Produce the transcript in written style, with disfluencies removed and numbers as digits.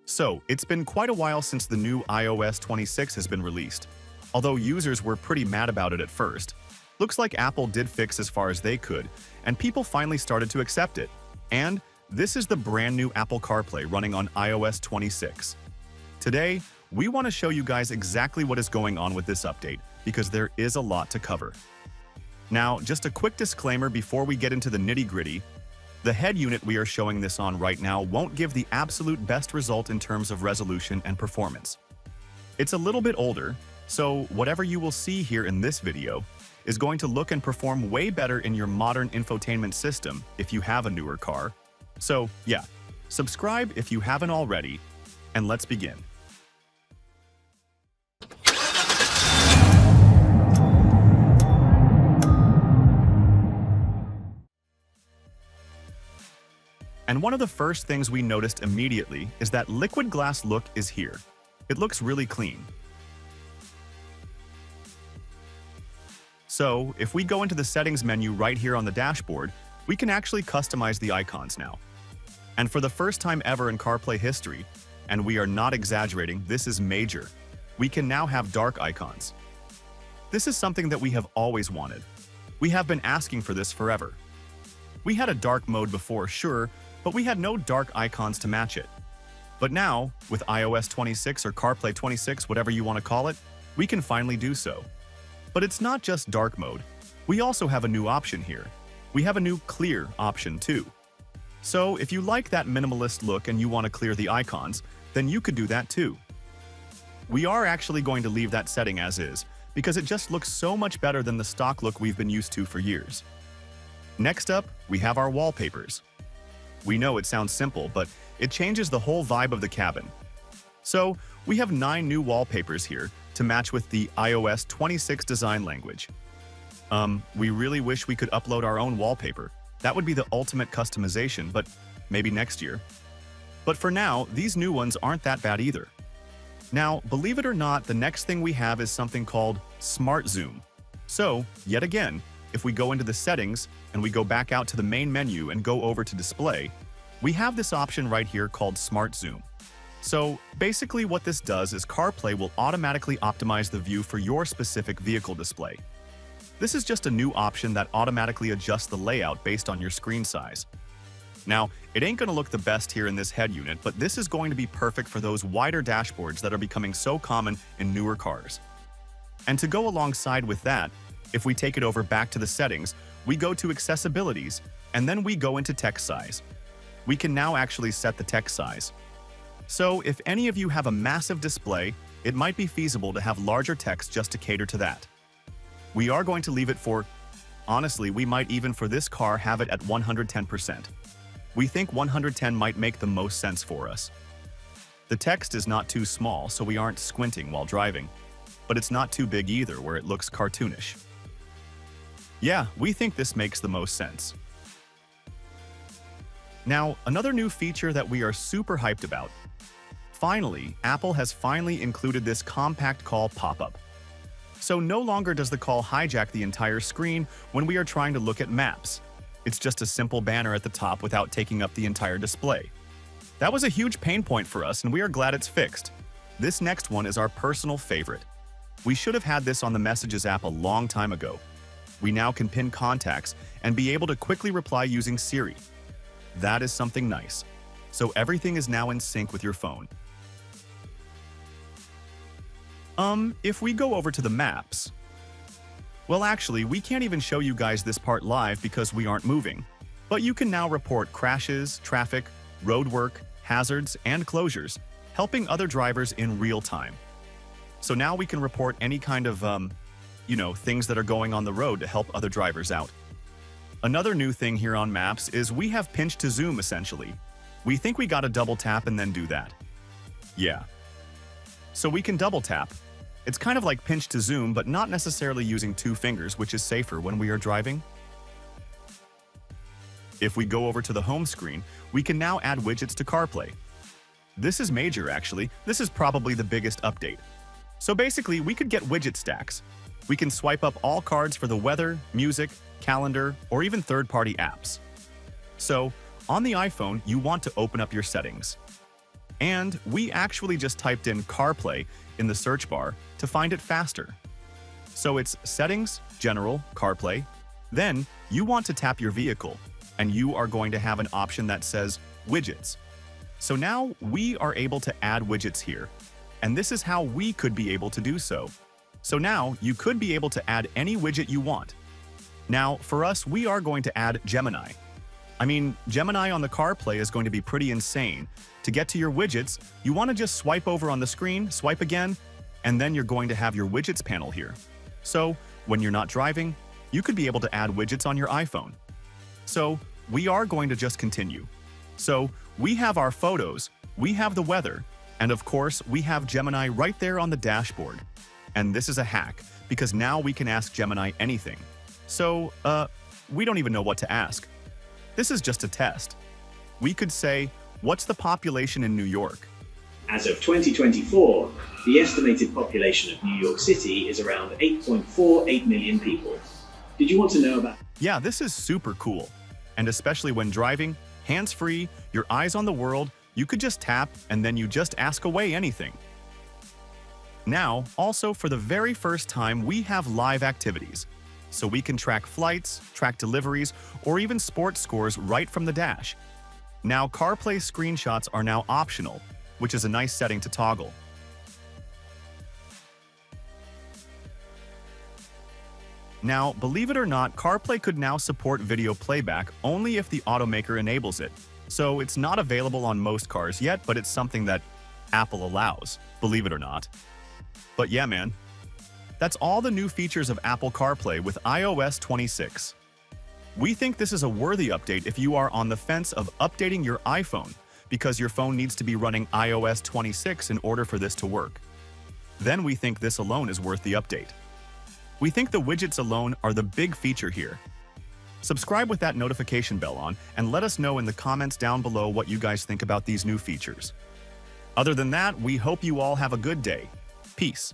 So, it's been quite a while since the new iOS 26 has been released. Although users were pretty mad about it at first, looks like Apple did fix as far as they could, and people finally started to accept it. And this is the brand new Apple CarPlay running on iOS 26. Today, we want to show you guys exactly what is going on with this update, because there is a lot to cover. Now, just a quick disclaimer before we get into the nitty-gritty. The head unit we are showing this on right now won't give the absolute best result in terms of resolution and performance. It's a little bit older, so whatever you will see here in this video is going to look and perform way better in your modern infotainment system if you have a newer car. So yeah, subscribe if you haven't already, and let's begin. And one of the first things we noticed immediately is that liquid glass look is here. It looks really clean. So, if we go into the settings menu right here on the dashboard, we can actually customize the icons now. And for the first time ever in CarPlay history, and we are not exaggerating, this is major, we can now have dark icons. This is something that we have always wanted. We have been asking for this forever. We had a dark mode before, sure, but we had no dark icons to match it. But now, with iOS 26 or CarPlay 26, whatever you want to call it, we can finally do so. But it's not just dark mode. We also have a new option here. We have a new clear option too. So if you like that minimalist look and you want to clear the icons, then you could do that too. We are actually going to leave that setting as is, because it just looks so much better than the stock look we've been used to for years. Next up, we have our wallpapers. We know it sounds simple, but it changes the whole vibe of the cabin. So, we have 9 new wallpapers here to match with the iOS 26 design language. We really wish we could upload our own wallpaper. That would be the ultimate customization, but maybe next year. But for now, these new ones aren't that bad either. Now, believe it or not, the next thing we have is something called Smart Zoom. So, yet again, if we go into the settings and we go back out to the main menu and go over to display, we have this option right here called Smart Zoom. So basically what this does is CarPlay will automatically optimize the view for your specific vehicle display. This is just a new option that automatically adjusts the layout based on your screen size. Now, it ain't going to look the best here in this head unit, but this is going to be perfect for those wider dashboards that are becoming so common in newer cars. And to go alongside with that, if we take it over back to the settings, we go to accessibilities, and then we go into text size. We can now actually set the text size. So if any of you have a massive display, it might be feasible to have larger text just to cater to that. We are going to leave it for, honestly, we might even for this car have it at 110%. We think 110 might make the most sense for us. The text is not too small, so we aren't squinting while driving, but it's not too big either where it looks cartoonish. Yeah, we think this makes the most sense. Now, another new feature that we are super hyped about. Finally, Apple has finally included this compact call pop-up. So no longer does the call hijack the entire screen when we are trying to look at maps. It's just a simple banner at the top without taking up the entire display. That was a huge pain point for us, and we are glad it's fixed. This next one is our personal favorite. We should have had this on the Messages app a long time ago. We now can pin contacts and be able to quickly reply using Siri. That is something nice. So everything is now in sync with your phone. If we go over to the maps, well, actually, we can't even show you guys this part live because we aren't moving. But you can now report crashes, traffic, road work, hazards, and closures, helping other drivers in real time. So now we can report any kind of, things that are going on the road to help other drivers out. Another new thing here on Maps is we have pinch to zoom essentially. We think we gotta double tap and then do that. Yeah. So we can double tap. It's kind of like pinch to zoom, but not necessarily using 2 fingers, which is safer when we are driving. If we go over to the home screen, we can now add widgets to CarPlay. This is major actually. This is probably the biggest update. So basically, we could get widget stacks. We can swipe up all cards for the weather, music, calendar, or even third-party apps. So, on the iPhone, you want to open up your settings. And we actually just typed in CarPlay in the search bar to find it faster. So it's Settings, General, CarPlay. Then you want to tap your vehicle, and you are going to have an option that says Widgets. So now we are able to add widgets here, and this is how we could be able to do so. So now you could be able to add any widget you want. Now, for us, we are going to add Gemini. I mean, Gemini on the CarPlay is going to be pretty insane. To get to your widgets, you want to just swipe over on the screen, swipe again, and then you're going to have your widgets panel here. So, when you're not driving, you could be able to add widgets on your iPhone. So, we are going to just continue. So, we have our photos, we have the weather, and of course, we have Gemini right there on the dashboard. And this is a hack, because now we can ask Gemini anything. So, we don't even know what to ask. This is just a test. We could say, what's the population in New York? As of 2024, the estimated population of New York City is around 8.48 million people. Did you want to know about? Yeah, this is super cool. And especially when driving, hands-free, your eyes on the world, you could just tap and then you just ask away anything. Now, also for the very first time, we have live activities. So we can track flights, track deliveries, or even sports scores right from the dash. Now, CarPlay screenshots are now optional, which is a nice setting to toggle. Now, believe it or not, CarPlay could now support video playback only if the automaker enables it. So it's not available on most cars yet, but it's something that Apple allows, believe it or not. But yeah, man. That's all the new features of Apple CarPlay with iOS 26. We think this is a worthy update if you are on the fence of updating your iPhone, because your phone needs to be running iOS 26 in order for this to work. Then we think this alone is worth the update. We think the widgets alone are the big feature here. Subscribe with that notification bell on and let us know in the comments down below what you guys think about these new features. Other than that, we hope you all have a good day. Peace.